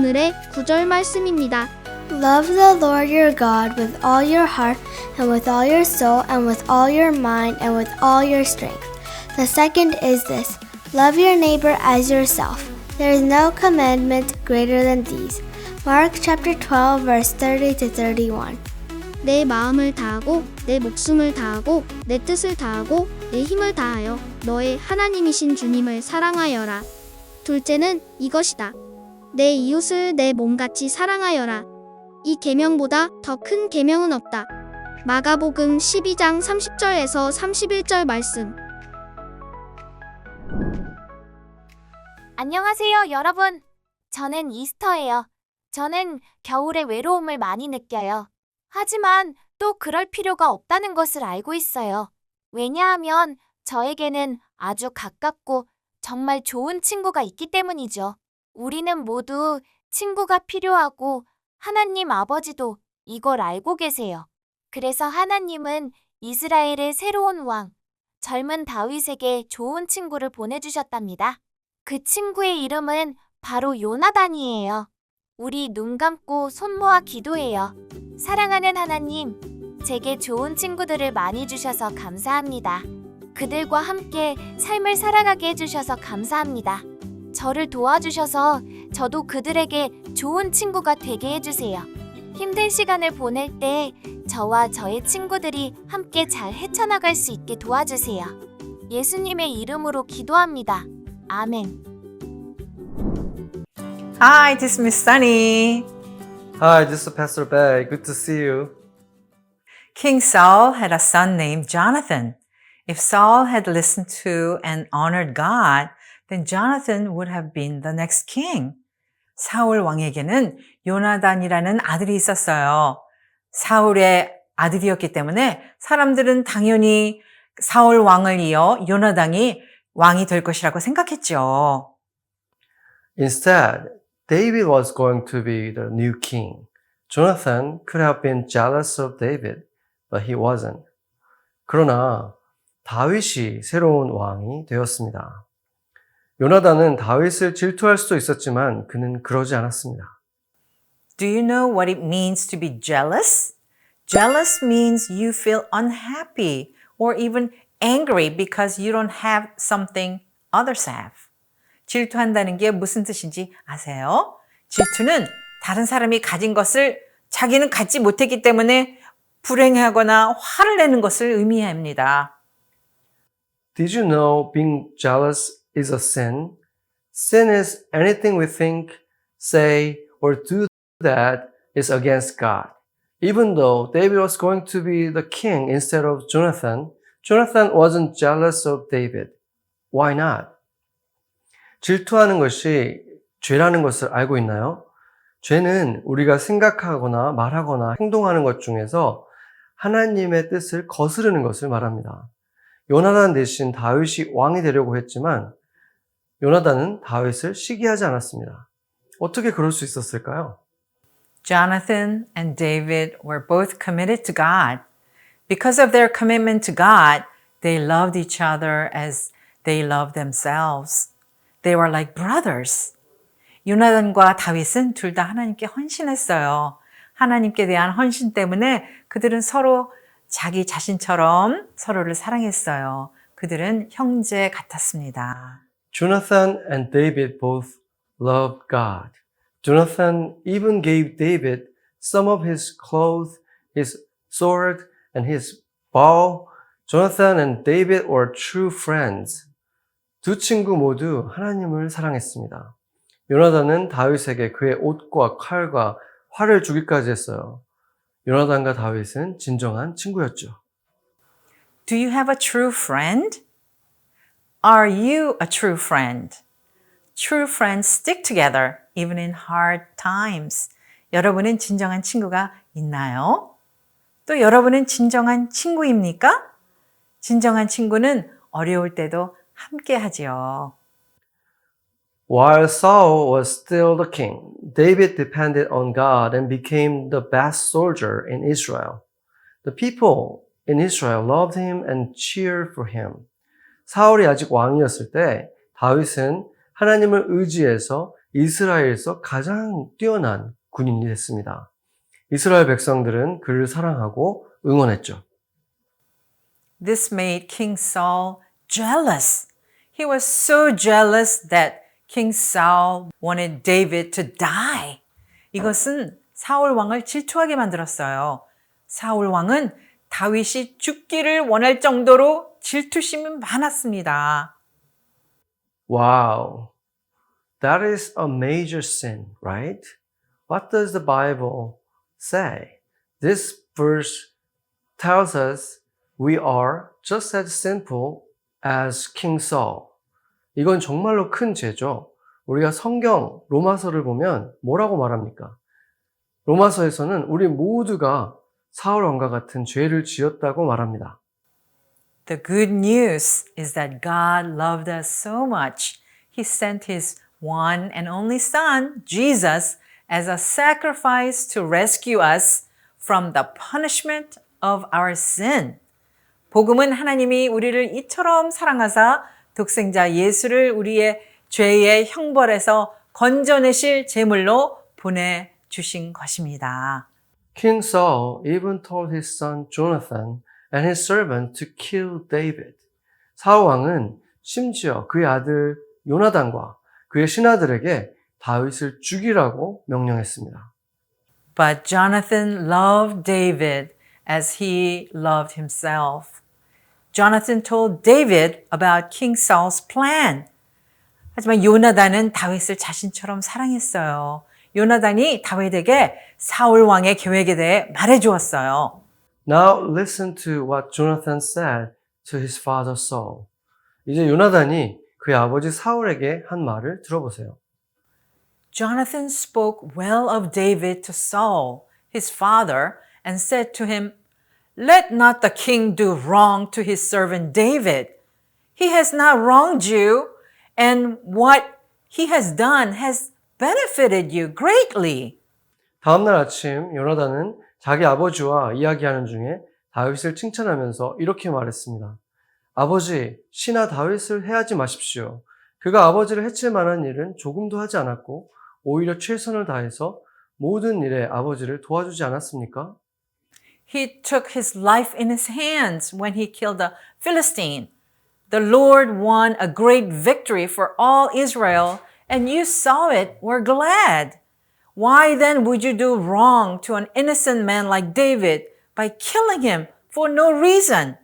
오늘의 구절 말씀입니다. Love the Lord your God with all your heart and with all your soul and with all your mind and with all your strength. The second is this, love your neighbor as yourself. There is no commandment greater than these. Mark chapter 12 verse 30 to 31. 내 마음을 다하고 내 목숨을 다하고 내 뜻을 다하고 내 힘을 다하여 너의 하나님이신 주님을 사랑하여라. 둘째는 이것이다. 내 이웃을 내 몸같이 사랑하여라. 이 계명보다 더 큰 계명은 없다. 마가복음 12장 30절에서 31절 말씀. 안녕하세요, 여러분. 저는 이스터예요. 저는 겨울에 외로움을 많이 느껴요. 하지만 또 그럴 필요가 없다는 것을 알고 있어요. 왜냐하면 저에게는 아주 가깝고 정말 좋은 친구가 있기 때문이죠. 우리는 모두 친구가 필요하고 하나님 아버지도 이걸 알고 계세요. 그래서 하나님은 이스라엘의 새로운 왕, 젊은 다윗에게 좋은 친구를 보내주셨답니다. 그 친구의 이름은 바로 요나단이에요. 우리 눈 감고 손 모아 기도해요. 사랑하는 하나님, 제게 좋은 친구들을 많이 주셔서 감사합니다. 그들과 함께 삶을 살아가게 해주셔서 감사합니다. 저를 도와주셔서 저도 그들에게 좋은 친구가 되게 해주세요. 힘든 시간을 보낼 때 저와 저의 친구들이 함께 잘 헤쳐나갈 수 있게 도와주세요. 예수님의 이름으로 기도합니다. 아멘. Hi, this is Miss Sunny. Hi, this is Pastor Bay. Good to see you. King Saul had a son named Jonathan. If Saul had listened to and honored God, then Jonathan would have been the next king. 사울 왕에게는 요나단이라는 아들이 있었어요. 사울의 아들이었기 때문에 사람들은 당연히 사울 왕을 이어 요나단이 왕이 될 것이라고 생각했죠. Instead, David was going to be the new king. Jonathan could have been jealous of David, but he wasn't. 그러나 다윗이 새로운 왕이 되었습니다. 요나단은 다윗을 질투할 수도 있었지만 그는 그러지 않았습니다. Do you know what it means to be jealous? Jealous means you feel unhappy or even angry because you don't have something others have. 질투한다는 게 무슨 뜻인지 아세요? 질투는 다른 사람이 가진 것을 자기는 갖지 못했기 때문에 불행해하거나 화를 내는 것을 의미합니다. Did you know being jealous is a sin? Sin is anything we think, say, or do that is against God. Even though David was going to be the king instead of Jonathan, Jonathan wasn't jealous of David. Why not? 질투하는 것이 죄라는 것을 알고 있나요? 죄는 우리가 생각하거나 말하거나 행동하는 것 중에서 하나님의 뜻을 거스르는 것을 말합니다. 요나단 대신 다윗이 왕이 되려고 했지만 요나단은 다윗을 시기하지 않았습니다. 어떻게 그럴 수 있었을까요? Jonathan and David were both committed to God. Because of their commitment to God, they loved each other as they loved themselves. They were like brothers. 요나단과 다윗은 둘 다 하나님께 헌신했어요. 하나님께 대한 헌신 때문에 그들은 서로 자기 자신처럼 서로를 사랑했어요. 그들은 형제 같았습니다. Jonathan and David both loved God. Jonathan even gave David some of his clothes, his sword, and his bow. Jonathan and David were true friends. 두 친구 모두 하나님을 사랑했습니다. 요나단은 다윗에게 그의 옷과 칼과 활을 주기까지 했어요. 요나단과 다윗은 진정한 친구였죠. Do you have a true friend? Are you a true friend? True friends stick together even in hard times. 여러분은 진정한 친구가 있나요? 또 여러분은 진정한 친구입니까? 진정한 친구는 어려울 때도 함께 하지요. While Saul was still the king, David depended on God and became the best soldier in Israel. The people in Israel loved him and cheered for him. 사울이 아직 왕이었을 때 다윗은 하나님을 의지해서 이스라엘에서 가장 뛰어난 군인이 됐습니다. 이스라엘 백성들은 그를 사랑하고 응원했죠. This made King Saul jealous. He was so jealous that King Saul wanted David to die. 이것은 사울 왕을 질투하게 만들었어요. 사울 왕은 다윗이 죽기를 원할 정도로 질투심이 많았습니다. Wow, that is a major sin, right? What does the Bible say? This verse tells us we are just as sinful as King Saul. 이건 정말로 큰 죄죠. 우리가 성경 로마서를 보면 뭐라고 말합니까? 로마서에서는 우리 모두가 사울 왕과 같은 죄를 지었다고 말합니다. The good news is that God loved us so much. He sent His one and only Son, Jesus, as a sacrifice to rescue us from the punishment of our sin. 복음은 하나님이 우리를 이처럼 사랑하사 독생자 예수를 우리의 죄의 형벌에서 건져내실 제물로 보내주신 것입니다. King Saul even told his son Jonathan and his servant to kill David. 사울 왕은 심지어 그의 아들 요나단과 그의 신하들에게 다윗을 죽이라고 명령했습니다. But Jonathan loved David as he loved himself. Jonathan told David about King Saul's plan. 하지만 요나단은 다윗을 자신처럼 사랑했어요. 요나단이 다윗에게 사울 왕의 계획에 대해 말해주었어요. Now listen to what Jonathan said to his father Saul. 이제 요나단이 그의 아버지 사울에게 한 말을 들어보세요. Jonathan spoke well of David to Saul, his father, and said to him, Let not the king do wrong to his servant David. He has not wronged you, and what he has done has benefited you greatly. 다음날 아침 요나단은 자기 아버지와 이야기하는 중에 다윗을 칭찬하면서 이렇게 말했습니다. 아버지, 신하 다윗을 해하지 마십시오. 그가 아버지를 해칠 만한 일은 조금도 하지 않았고 오히려 최선을 다해서 모든 일에 아버지를 도와주지 않았습니까? He took his life in his hands when he killed the Philistine. The Lord won a great victory for all Israel, and you saw it, were glad. Why then would you do wrong to an innocent man like David by killing him for no reason?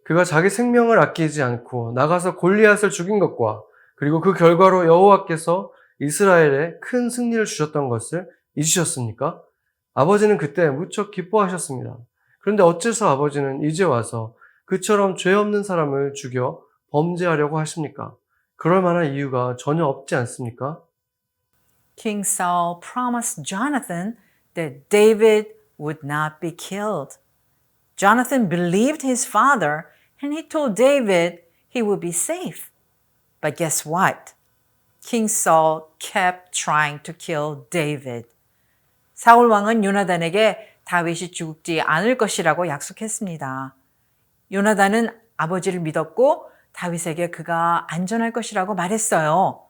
그가 자기 생명을 아끼지 않고 나가서 골리앗을 죽인 것과 그리고 그 결과로 여호와께서 이스라엘에 큰 승리를 주셨던 것을 잊으셨습니까? 아버지는 그때 무척 기뻐하셨습니다. 그런데 어째서 아버지는 이제 와서 그처럼 죄 없는 사람을 죽여 범죄하려고 하십니까? 그럴 만한 이유가 전혀 없지 않습니까? King Saul promised Jonathan that David would not be killed. Jonathan believed his father and he told David he would be safe. But guess what? King Saul kept trying to kill David. 사울 왕은 요나단에게 다윗이 죽지 않을 것이라고 약속했습니다. 요나단은 아버지를 믿었고 다윗에게 그가 안전할 것이라고 말했어요.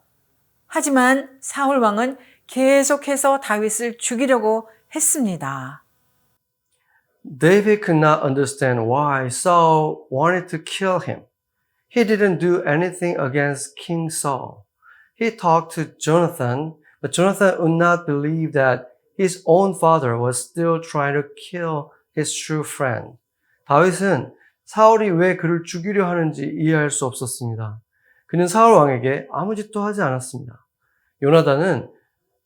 하지만 사울 왕은 계속해서 다윗을 죽이려고 했습니다. David could not understand why Saul wanted to kill him. He didn't do anything against King Saul. He talked to Jonathan, but Jonathan would not believe that his own father was still trying to kill his true friend. 다윗은 사울이 왜 그를 죽이려 하는지 이해할 수 없었습니다. 그는 사울 왕에게 아무 짓도 하지 않았습니다. 요나단은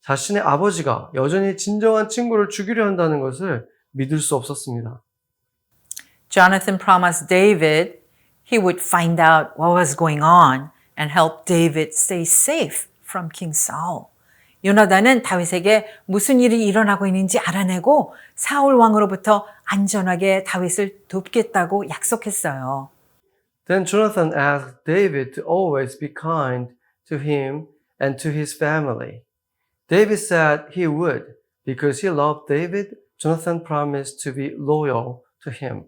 자신의 아버지가 여전히 진정한 친구를 죽이려 한다는 것을 믿을 수 없었습니다. Jonathan promised David he would find out what was going on and help David stay safe from King Saul. 요나단은 다윗에게 무슨 일이 일어나고 있는지 알아내고 사울 왕으로부터 안전하게 다윗을 돕겠다고 약속했어요. Then Jonathan asked David to always be kind to him and to his family. David said he would. Because he loved David, Jonathan promised to be loyal to him.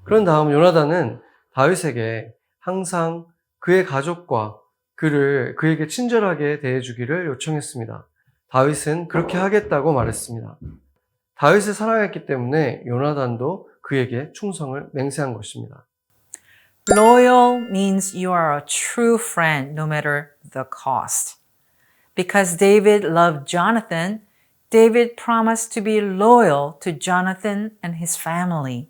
그런 다음 요나단은 다윗에게 항상 그의 가족과 그에게 친절하게 대해주기를 요청했습니다. 다윗은 그렇게 하겠다고 말했습니다. 다윗을 사랑했기 때문에 요나단도 그에게 충성을 맹세한 것입니다. Loyal means you are a true friend no matter the cost. Because David loved Jonathan, David promised to be loyal to Jonathan and his family.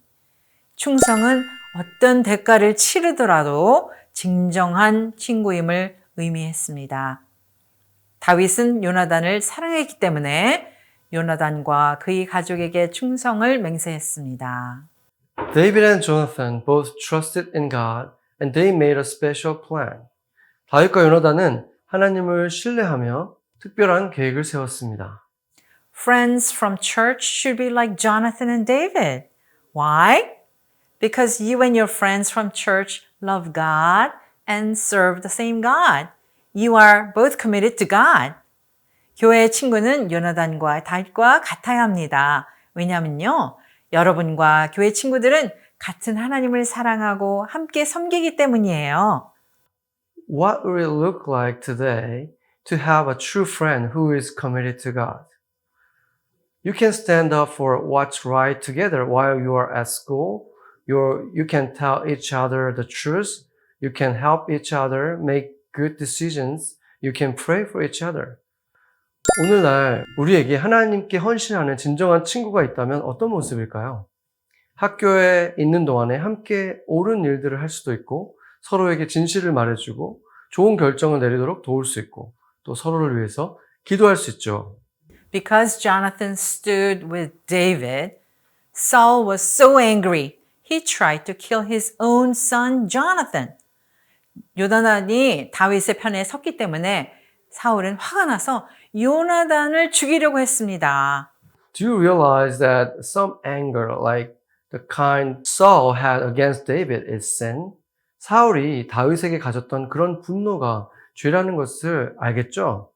충성은 어떤 대가를 치르더라도 진정한 친구임을 의미했습니다. 다윗은 요나단을 사랑했기 때문에 요나단과 그의 가족에게 충성을 맹세했습니다. David and Jonathan both trusted in God and they made a special plan. 다윗과 요나단은 하나님을 신뢰하며 특별한 계획을 세웠습니다. Friends from church should be like Jonathan and David. Why? Because you and your friends from church love God and serve the same God. You are both committed to God. 교회의 친구는 요나단과 다윗과 같아야 합니다. 왜냐하면요, 여러분과 교회 친구들은 같은 하나님을 사랑하고 함께 섬기기 때문이에요. What will it look like today to have a true friend who is committed to God? You can stand up for what's right together while you are at school. You can tell each other the truth. You can help each other make good decisions. You can pray for each other. 오늘날 우리에게 하나님께 헌신하는 진정한 친구가 있다면 어떤 모습일까요? 학교에 있는 동안에 함께 옳은 일들을 할 수도 있고 서로에게 진실을 말해주고 좋은 결정을 내리도록 도울 수 있고 또 서로를 위해서 기도할 수 있죠. Because Jonathan stood with David, Saul was so angry. He tried to kill his own son Jonathan. 요나단이 다윗의 편에 섰기 때문에 사울은 화가 나서 요나단을 죽이려고 했습니다. Do you realize that some anger like the kind Saul had against David is sin? 사울이 다윗에게 가졌던 그런 분노가 죄라는 것을 알겠죠?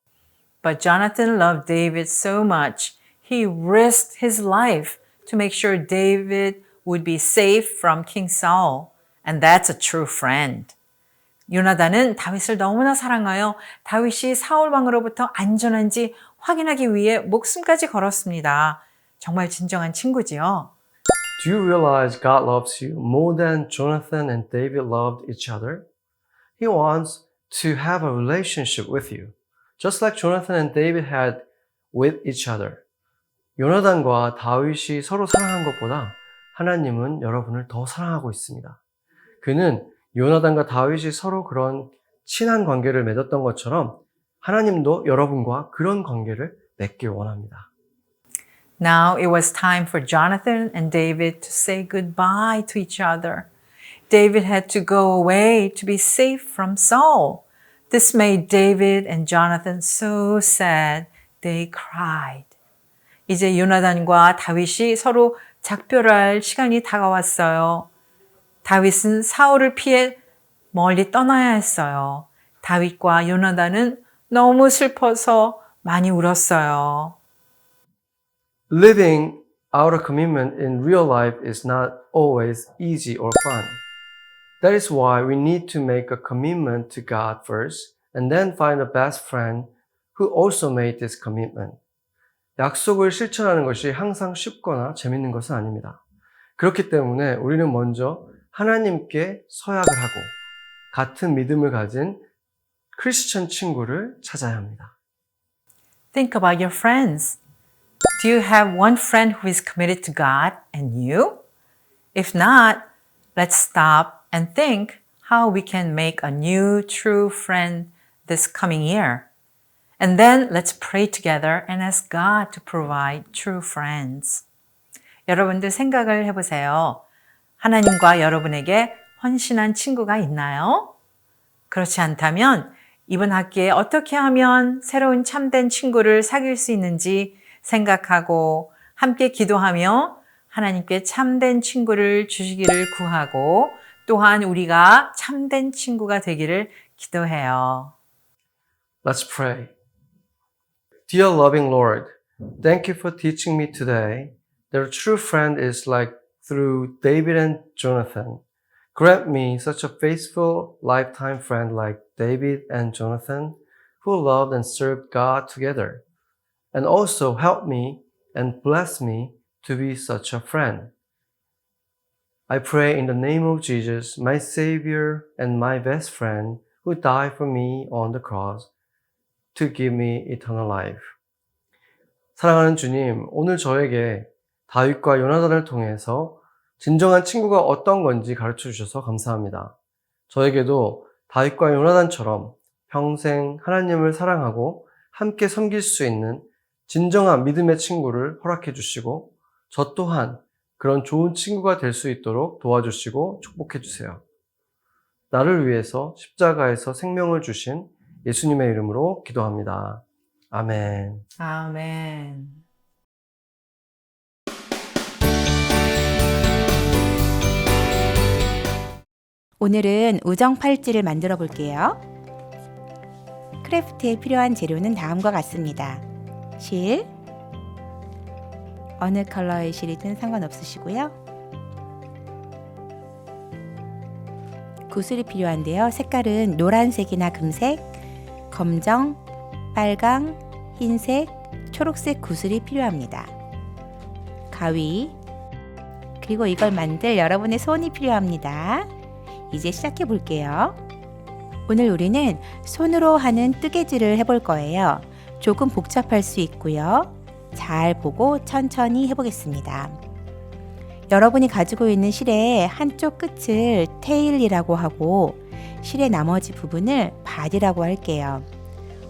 But Jonathan loved David so much, he risked his life to make sure David would be safe from King Saul. And that's a true friend. 요나단은 다윗을 너무나 사랑하여 다윗이 사울 왕으로부터 안전한지 확인하기 위해 목숨까지 걸었습니다. 정말 진정한 친구지요. Do you realize God loves you more than Jonathan and David loved each other? He wants to have a relationship with you, just like Jonathan and David had with each other. 요나단과 다윗이 서로 사랑한 것보다 하나님은 여러분을 더 사랑하고 있습니다. 그는 요나단과 다윗이 서로 그런 친한 관계를 맺었던 것처럼 하나님도 여러분과 그런 관계를 맺길 원합니다. Now it was time for Jonathan and David to say goodbye to each other. David had to go away to be safe from Saul. This made David and Jonathan so sad. They cried. 이제 요나단과 다윗이 서로 작별할 시간이 다가왔어요. 다윗은 사울을 피해 멀리 떠나야 했어요. 다윗과 요나단은 너무 슬퍼서 많이 울었어요. Living out a commitment in real life is not always easy or fun. That is why we need to make a commitment to God first and then find a best friend who also made this commitment. 약속을 실천하는 것이 항상 쉽거나 재밌는 것은 아닙니다. 그렇기 때문에 우리는 먼저 하나님께 서약을 하고 같은 믿음을 가진 크리스천 친구를 찾아야 합니다. Think about your friends. Do you have one friend who is committed to God and you? If not, let's stop and think how we can make a new true friend this coming year. And then let's pray together and ask God to provide true friends. 여러분들 생각을 해보세요. 하나님과 여러분에게 헌신한 친구가 있나요? 그렇지 않다면 이번 학기에 어떻게 하면 새로운 참된 친구를 사귈 수 있는지 생각하고 함께 기도하며 하나님께 참된 친구를 주시기를 구하고 또한 우리가 참된 친구가 되기를 기도해요. Let's pray. Dear loving Lord, thank you for teaching me today that a true friend is like through David and Jonathan. Grant me such a faithful lifetime friend like David and Jonathan, who loved and served God together. And also help me and bless me to be such a friend. I pray in the name of Jesus, my Savior and my best friend, who died for me on the cross to give me eternal life. 사랑하는 주님, 오늘 저에게 다윗과 요나단을 통해서 진정한 친구가 어떤 건지 가르쳐 주셔서 감사합니다. 저에게도 다윗과 요나단처럼 평생 하나님을 사랑하고 함께 섬길 수 있는 진정한 믿음의 친구를 허락해 주시고 저 또한 그런 좋은 친구가 될 수 있도록 도와주시고 축복해 주세요. 나를 위해서 십자가에서 생명을 주신 예수님의 이름으로 기도합니다. 아멘. Amen. 오늘은 우정 팔찌를 만들어 볼게요. 크래프트에 필요한 재료는 다음과 같습니다. 실, 어느 컬러의 실이든 상관없으시고요. 구슬이 필요한데요. 색깔은 노란색이나 금색, 검정, 빨강, 흰색, 초록색 구슬이 필요합니다. 가위, 그리고 이걸 만들 여러분의 손이 필요합니다. 이제 시작해 볼게요. 오늘 우리는 손으로 하는 뜨개질을 해볼 거예요. 조금 복잡할 수 있고요. 잘 보고 천천히 해보겠습니다. 여러분이 가지고 있는 실의 한쪽 끝을 테일이라고 하고 실의 나머지 부분을 바디라고 할게요.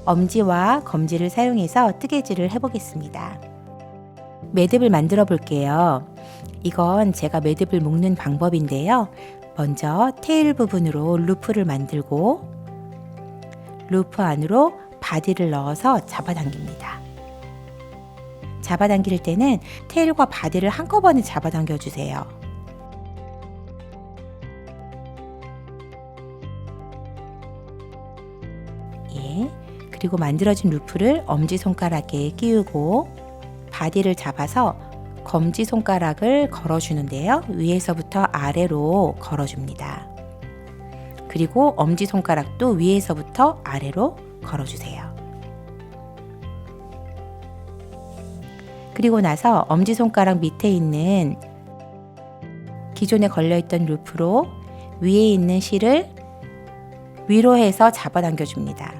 엄지와 검지를 사용해서 뜨개질을 해보겠습니다. 매듭을 만들어 볼게요. 이건 제가 매듭을 묶는 방법인데요. 먼저 테일 부분으로 루프를 만들고 루프 안으로 바디를 넣어서 잡아당깁니다. 잡아당길 때는 테일과 바디를 한꺼번에 잡아당겨 주세요. 그리고 만들어진 루프를 엄지손가락에 끼우고 바디를 잡아서 검지손가락을 걸어주는데요. 위에서부터 아래로 걸어줍니다. 그리고 엄지손가락도 위에서부터 아래로 걸어주세요. 그리고 나서 엄지손가락 밑에 있는 기존에 걸려있던 루프로 위에 있는 실을 위로 해서 잡아당겨줍니다.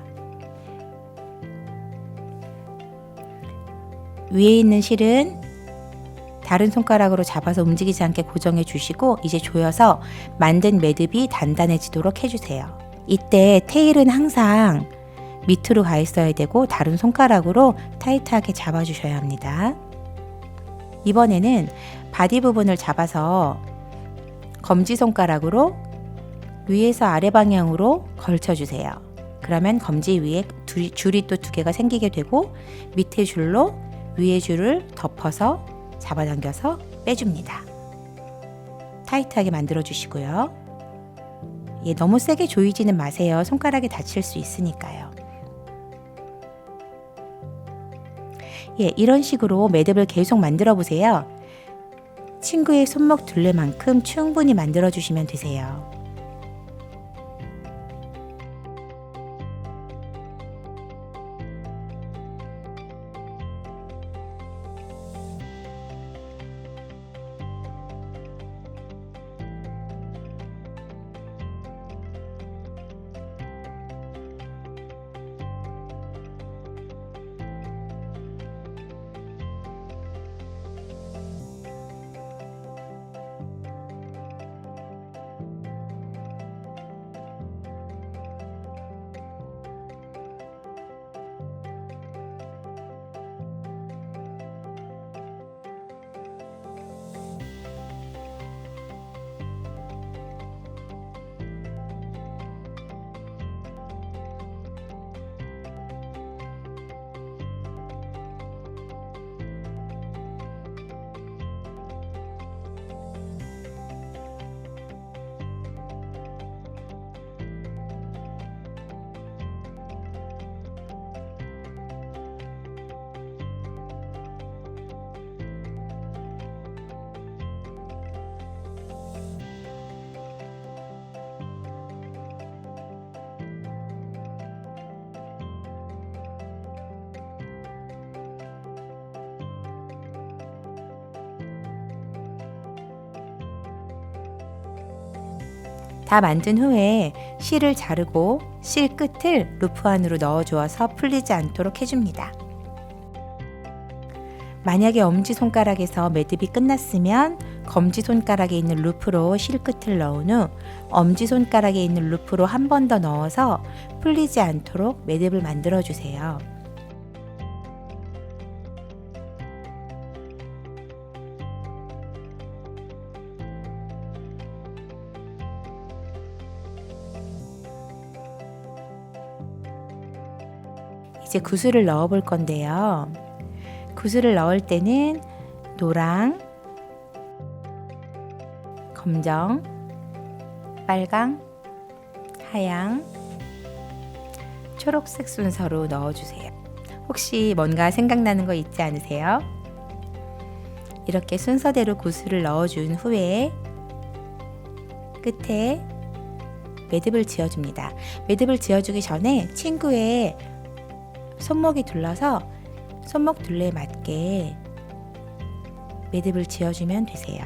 위에 있는 실은 다른 손가락으로 잡아서 움직이지 않게 고정해 주시고 이제 조여서 만든 매듭이 단단해지도록 해주세요. 이때 테일은 항상 밑으로 가 있어야 되고 다른 손가락으로 타이트하게 잡아주셔야 합니다. 이번에는 바디 부분을 잡아서 검지손가락으로 위에서 아래 방향으로 걸쳐주세요. 그러면 검지 위에 줄이 또 2개가 생기게 되고 밑에 줄로 위에 줄을 덮어서 잡아당겨서 빼줍니다. 타이트하게 만들어 주시고요. 너무 세게 조이지는 마세요. 손가락에 다칠 수 있으니까요. 이런 식으로 매듭을 계속 만들어 보세요. 친구의 손목 둘레만큼 충분히 만들어 주시면 되세요. 다 만든 후에 실을 자르고 실 끝을 루프 안으로 넣어주어서 풀리지 않도록 해줍니다. 만약에 엄지손가락에서 매듭이 끝났으면 검지손가락에 있는 루프로 실 끝을 넣은 후 엄지손가락에 있는 루프로 한 번 더 넣어서 풀리지 않도록 매듭을 만들어 주세요. 이제 구슬을 넣어 볼 건데요. 구슬을 넣을 때는 노랑, 검정, 빨강, 하양, 초록색 순서로 넣어주세요. 혹시 뭔가 생각나는 거 있지 않으세요? 이렇게 순서대로 구슬을 넣어준 후에 끝에 매듭을 지어줍니다. 매듭을 지어주기 전에 친구의 손목이 둘러서 손목 둘레에 맞게 매듭을 지어주면 되세요.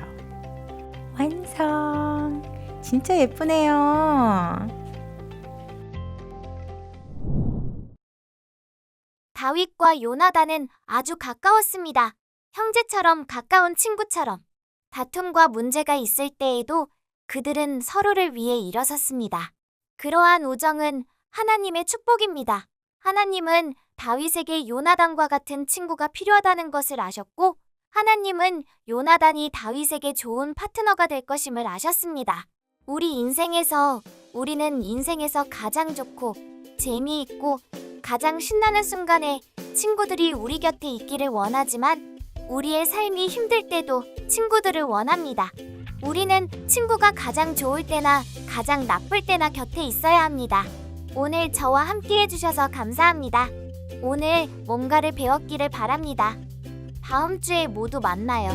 완성! 진짜 예쁘네요. 다윗과 요나단은 아주 가까웠습니다. 형제처럼 가까운 친구처럼. 다툼과 문제가 있을 때에도 그들은 서로를 위해 일어섰습니다. 그러한 우정은 하나님의 축복입니다. 하나님은 다윗에게 요나단과 같은 친구가 필요하다는 것을 아셨고, 하나님은 요나단이 다윗에게 좋은 파트너가 될 것임을 아셨습니다. 우리는 인생에서 가장 좋고 재미있고 가장 신나는 순간에 친구들이 우리 곁에 있기를 원하지만 우리의 삶이 힘들 때도 친구들을 원합니다. 우리는 친구가 가장 좋을 때나 가장 나쁠 때나 곁에 있어야 합니다. 오늘 저와 함께 해주셔서 감사합니다. 오늘 뭔가를 배웠기를 바랍니다. 다음 주에 모두 만나요.